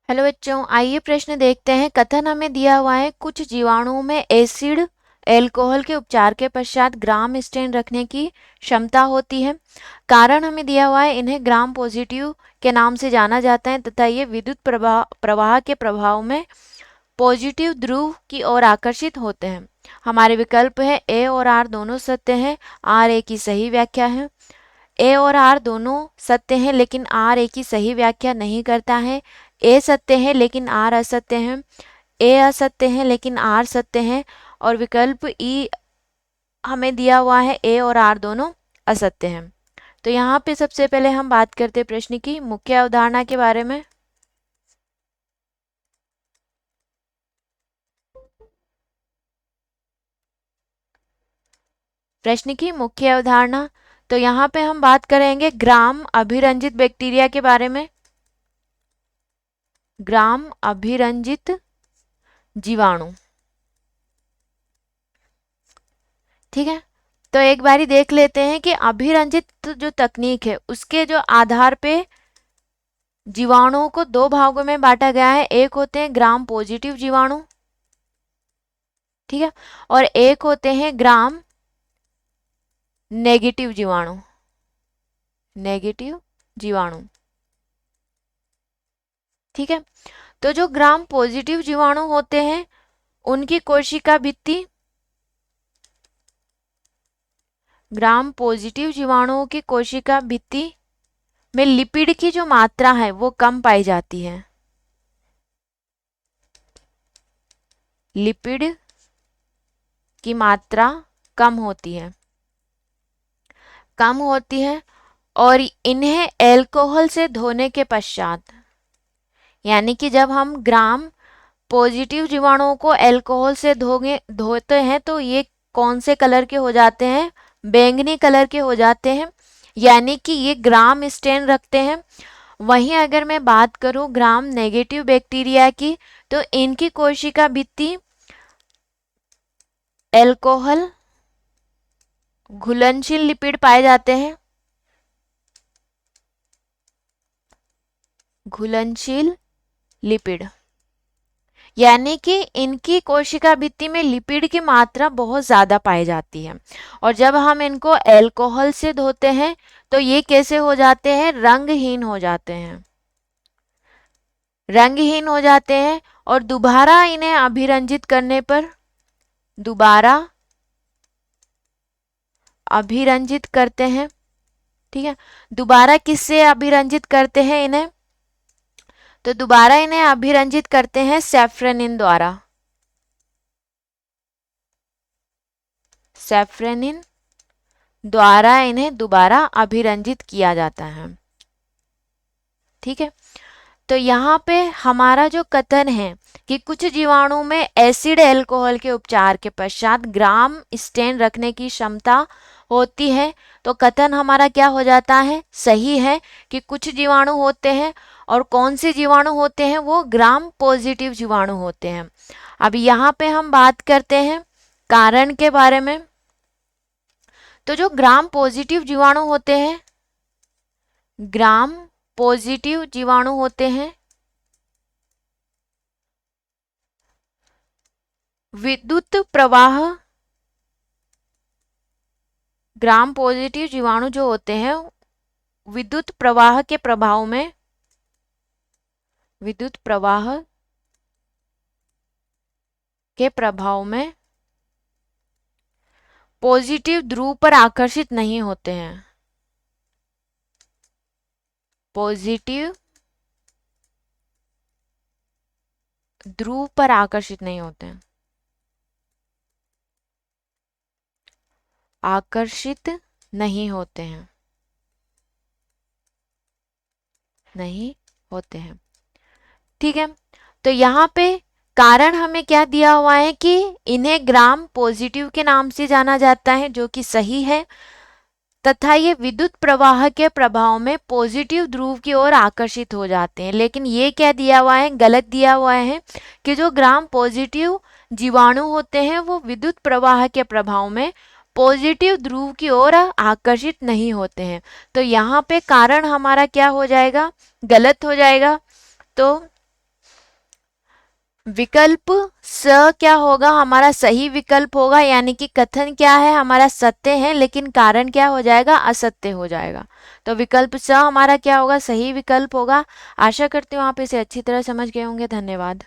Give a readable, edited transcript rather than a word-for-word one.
Hello बच्चों, आइए प्रश्न देखते हैं। कथन हमें दिया हुआ है कुछ जीवाणुओं में एसिड एल्कोहल के उपचार के पश्चात ग्राम स्टेन रखने की क्षमता होती है। कारण हमें दिया हुआ है इन्हें ग्राम पॉजिटिव के नाम से जाना जाता है तथा ये विद्युत प्रवाह के प्रभाव में पॉजिटिव ध्रुव की ओर आकर्षित होते हैं। हमारे विकल्प है ए और आर दोनों सत्य हैं, आर ए की सही व्याख्या है। ए और आर दोनों सत्य हैं लेकिन आर ए की सही व्याख्या नहीं करता है। ए सत्य है लेकिन आर असत्य है। ए असत्य है लेकिन आर सत्य है। और विकल्प ई हमें दिया हुआ है ए और आर दोनों असत्य हैं। तो यहाँ पे सबसे पहले हम बात करते हैं प्रश्न की मुख्य अवधारणा के बारे में। प्रश्न की मुख्य अवधारणा, तो यहाँ पे हम बात करेंगे ग्राम अभिरंजित बैक्टीरिया के बारे में। ग्राम अभिरंजित जीवाणु, ठीक है। तो एक बारी देख लेते हैं कि अभिरंजित जो तकनीक है उसके जो आधार पे जीवाणुओं को दो भागों में बांटा गया है। एक होते हैं ग्राम पॉजिटिव जीवाणु, ठीक है, और एक होते हैं ग्राम नेगेटिव जीवाणु। नेगेटिव जीवाणु, ठीक है। तो जो ग्राम पॉजिटिव जीवाणु होते हैं उनकी कोशिका भित्ति, ग्राम पॉजिटिव जीवाणुओं की कोशिका भित्ति में लिपिड की जो मात्रा है वो कम पाई जाती है। लिपिड की मात्रा कम होती है, कम होती है। और इन्हें एल्कोहल से धोने के पश्चात, यानी कि जब हम ग्राम पॉजिटिव जीवाणुओं को एल्कोहल से धोते हैं तो ये कौन से कलर के हो जाते हैं? बैंगनी कलर के हो जाते हैं, यानी कि ये ग्राम स्टेन रखते हैं। वहीं अगर मैं बात करूं ग्राम नेगेटिव बैक्टीरिया की, तो इनकी कोशिका भित्ति एल्कोहल घुलनशील लिपिड पाए जाते हैं, घुलनशील लिपिड, यानी कि इनकी कोशिका भित्ति में लिपिड की मात्रा बहुत ज़्यादा पाई जाती है। और जब हम इनको एल्कोहल से धोते हैं तो ये कैसे हो जाते हैं? रंगहीन हो जाते हैं, रंगहीन हो जाते हैं। और दोबारा इन्हें अभिरंजित करने पर, दोबारा अभिरंजित करते हैं, ठीक है। दोबारा किससे अभिरंजित करते हैं इन्हें? तो दोबारा इन्हें अभिरंजित करते हैं सैफ्रेनिन द्वारा। सैफ्रेनिन द्वारा इन्हें दोबारा अभिरंजित किया जाता है, ठीक है। तो यहाँ पे हमारा जो कथन है कि कुछ जीवाणु में एसिड एल्कोहल के उपचार के पश्चात ग्राम स्टेन रखने की क्षमता होती है, तो कथन हमारा क्या हो जाता है? सही है कि कुछ जीवाणु होते हैं। और कौन से जीवाणु होते हैं? वो ग्राम पॉजिटिव जीवाणु होते हैं। अब यहाँ पे हम बात करते हैं कारण के बारे में। तो जो ग्राम पॉजिटिव जीवाणु होते हैं, ग्राम पॉजिटिव जीवाणु होते हैं, विद्युत प्रवाह, ग्राम पॉजिटिव जीवाणु जो होते हैं विद्युत प्रवाह के प्रभाव में, विद्युत प्रवाह के प्रभाव में पॉजिटिव ध्रुव पर आकर्षित नहीं होते हैं। पॉजिटिव ध्रुव पर आकर्षित नहीं होते हैं, आकर्षित नहीं होते हैं, नहीं होते हैं, ठीक है। तो यहाँ पे कारण हमें क्या दिया हुआ है कि इन्हें ग्राम पॉजिटिव के नाम से जाना जाता है, जो कि सही है, तथा ये विद्युत प्रवाह के प्रभाव में पॉजिटिव ध्रुव की ओर आकर्षित हो जाते हैं। लेकिन ये क्या दिया हुआ है? गलत दिया हुआ है कि जो ग्राम पॉजिटिव जीवाणु होते हैं वो विद्युत प्रवाह के प्रभाव में पॉजिटिव ध्रुव की ओर आकर्षित नहीं होते हैं। तो यहाँ पे कारण हमारा क्या हो जाएगा? गलत हो जाएगा। तो विकल्प स क्या होगा, हमारा सही विकल्प होगा, यानी कि कथन क्या है, हमारा सत्य है, लेकिन कारण क्या हो जाएगा, असत्य हो जाएगा। तो विकल्प स हमारा क्या होगा, सही विकल्प होगा। आशा करती हूँ आप इसे अच्छी तरह समझ गए होंगे। धन्यवाद।